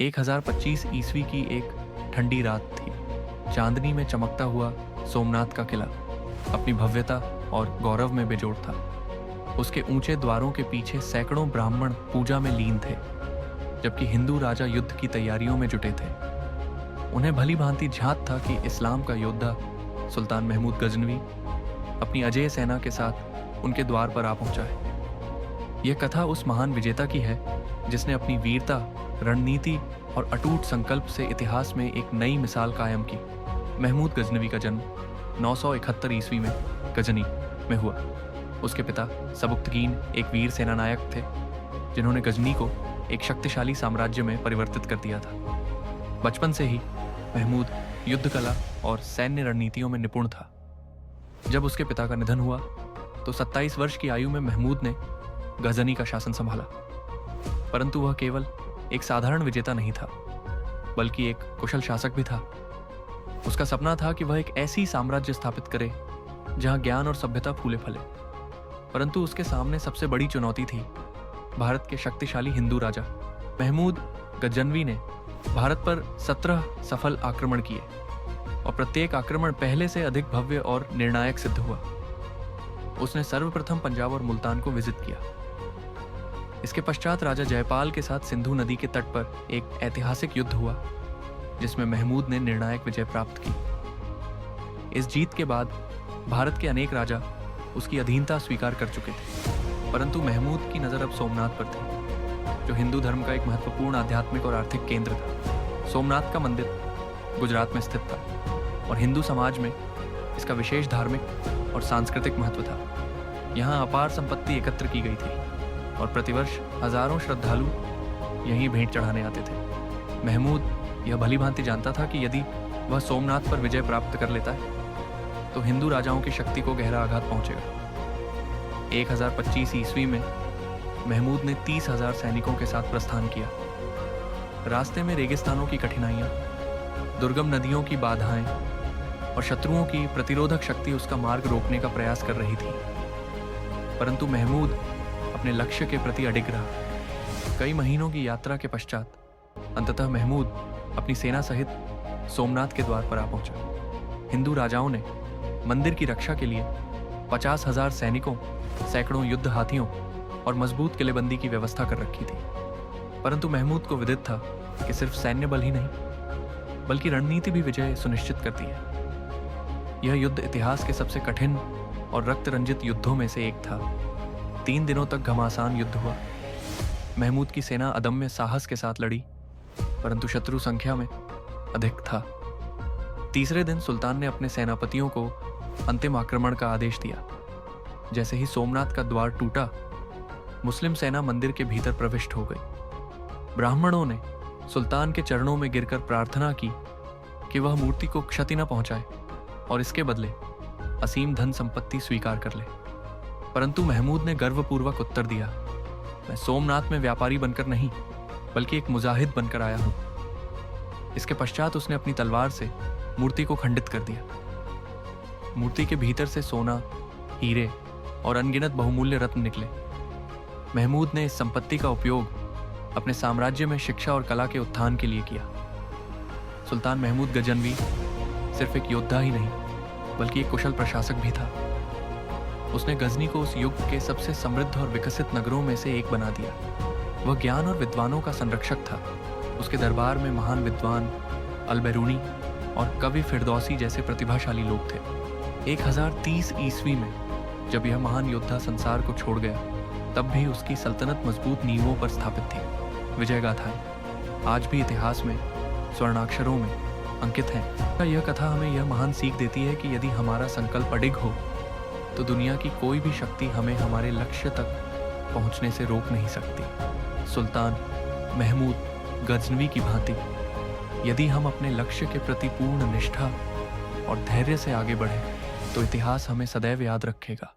1025 ईस्वी की एक ठंडी रात थी। चांदनी में चमकता हुआ सोमनाथ का किला अपनी भव्यता और गौरव में बेजोड़ था। उसके ऊंचे द्वारों के पीछे सैकड़ों ब्राह्मण पूजा में लीन थे, जबकि हिंदू राजा युद्ध की तैयारियों में जुटे थे। उन्हें भली भांति झांत था कि इस्लाम का योद्धा सुल्तान महमूद गजनवी अपनी अजेय सेना के साथ उनके द्वार पर आ पहुंचा है। यह कथा उस महान विजेता की है जिसने अपनी वीरता, रणनीति और अटूट संकल्प से इतिहास में एक नई मिसाल कायम की। महमूद गजनवी का जन्म 971 ईस्वी में गजनी में हुआ। उसके पिता सबुक्तगीन एक वीर सेनानायक थे, जिन्होंने गजनी को एक शक्तिशाली साम्राज्य में परिवर्तित कर दिया था। बचपन से ही महमूद युद्ध कला और सैन्य रणनीतियों में निपुण था। जब उसके पिता का निधन हुआ तो 27 वर्ष की आयु में महमूद ने गजनी का शासन संभाला। परंतु वह केवल एक साधारण विजेता नहीं था, बल्कि एक कुशल शासक भी था। उसका सपना था कि वह एक ऐसी साम्राज्य स्थापित करे जहां ज्ञान और सभ्यता फूले फले। परंतु उसके सामने सबसे बड़ी चुनौती थी भारत के शक्तिशाली हिंदू राजा। महमूद गजनवी ने भारत पर 17 सफल आक्रमण किए और प्रत्येक आक्रमण पहले से अधिक भव्य और निर्णायक सिद्ध हुआ। उसने सर्वप्रथम पंजाब और मुल्तान को विजिट किया। इसके पश्चात राजा जयपाल के साथ सिंधु नदी के तट पर एक ऐतिहासिक युद्ध हुआ, जिसमें महमूद ने निर्णायक विजय प्राप्त की। इस जीत के बाद भारत के अनेक राजा उसकी अधीनता स्वीकार कर चुके थे, परंतु महमूद की नज़र अब सोमनाथ पर थी, जो हिंदू धर्म का एक महत्वपूर्ण आध्यात्मिक और आर्थिक केंद्र था। सोमनाथ का मंदिर गुजरात में स्थित था और हिंदू समाज में इसका विशेष धार्मिक और सांस्कृतिक महत्व था। यहाँ अपार संपत्ति एकत्र की गई थी और प्रतिवर्ष हजारों श्रद्धालु यहीं भेंट चढ़ाने आते थे। महमूद यह भली भांति जानता था कि यदि वह सोमनाथ पर विजय प्राप्त कर लेता है तो हिंदू राजाओं की शक्ति को गहरा आघात पहुंचेगा। 1025 ईस्वी में महमूद ने 30,000 सैनिकों के साथ प्रस्थान किया। रास्ते में रेगिस्तानों की कठिनाइयां, दुर्गम नदियों की बाधाएं और शत्रुओं की प्रतिरोधक शक्ति उसका मार्ग रोकने का प्रयास कर रही थी, परंतु महमूद अपने लक्ष्य के प्रति अडिग रहा। कई महीनों की यात्रा के पश्चात अंततः महमूद अपनी सेना सहित सोमनाथ के द्वार पर आ पहुंचा। हिंदू राजाओं ने मंदिर की रक्षा के लिए 50,000 सैनिकों, सैकड़ों युद्ध हाथियों और मजबूत किलेबंदी की व्यवस्था कर रखी थी। परंतु महमूद को विदित था कि सिर्फ सैन्य बल ही नहीं, बल्कि रणनीति भी विजय सुनिश्चित करती है। यह युद्ध इतिहास के सबसे कठिन और रक्त रंजित युद्धों में से एक था। 3 दिनों तक घमासान युद्ध हुआ। महमूद की सेना अदम्य साहस के साथ लड़ी, परंतु शत्रु संख्या में अधिक था। तीसरे दिन सुल्तान ने अपने सेनापतियों को अंतिम आक्रमण का आदेश दिया। जैसे ही सोमनाथ का द्वार टूटा, मुस्लिम सेना मंदिर के भीतर प्रविष्ट हो गई। ब्राह्मणों ने सुल्तान के चरणों में गिरकर प्रार्थना की कि वह मूर्ति को क्षति न पहुंचाए और इसके बदले असीम धन संपत्ति स्वीकार कर ले। परंतु महमूद ने गर्वपूर्वक उत्तर दिया, मैं सोमनाथ में व्यापारी बनकर नहीं, बल्कि एक मुजाहिद बनकर आया हूं। इसके पश्चात उसने अपनी तलवार से मूर्ति को खंडित कर दिया। मूर्ति के भीतर से सोना, हीरे और अनगिनत बहुमूल्य रत्न निकले। महमूद ने इस संपत्ति का उपयोग अपने साम्राज्य में शिक्षा और कला के उत्थान के लिए किया। सुल्तान महमूद गजनवी सिर्फ एक योद्धा ही नहीं, बल्कि एक कुशल प्रशासक भी था। उसने गजनी को उस युग के सबसे समृद्ध और विकसित नगरों में से एक बना दिया। वह ज्ञान और विद्वानों का संरक्षक था। उसके दरबार में महान विद्वान अल-बेरूनी और कवि फिरदौसी जैसे प्रतिभाशाली लोग थे। 1030 ईस्वी में जब यह महान योद्धा संसार को छोड़ गया, तब भी उसकी सल्तनत मजबूत नींवों पर स्थापित थी। विजय गाथाएं आज भी इतिहास में स्वर्णाक्षरों में अंकित हैं। यह कथा हमें यह महान सीख देती है कि यदि हमारा संकल्प अडिग हो तो दुनिया की कोई भी शक्ति हमें हमारे लक्ष्य तक पहुंचने से रोक नहीं सकती। सुल्तान महमूद गजनवी की भांति यदि हम अपने लक्ष्य के प्रति पूर्ण निष्ठा और धैर्य से आगे बढ़ें तो इतिहास हमें सदैव याद रखेगा।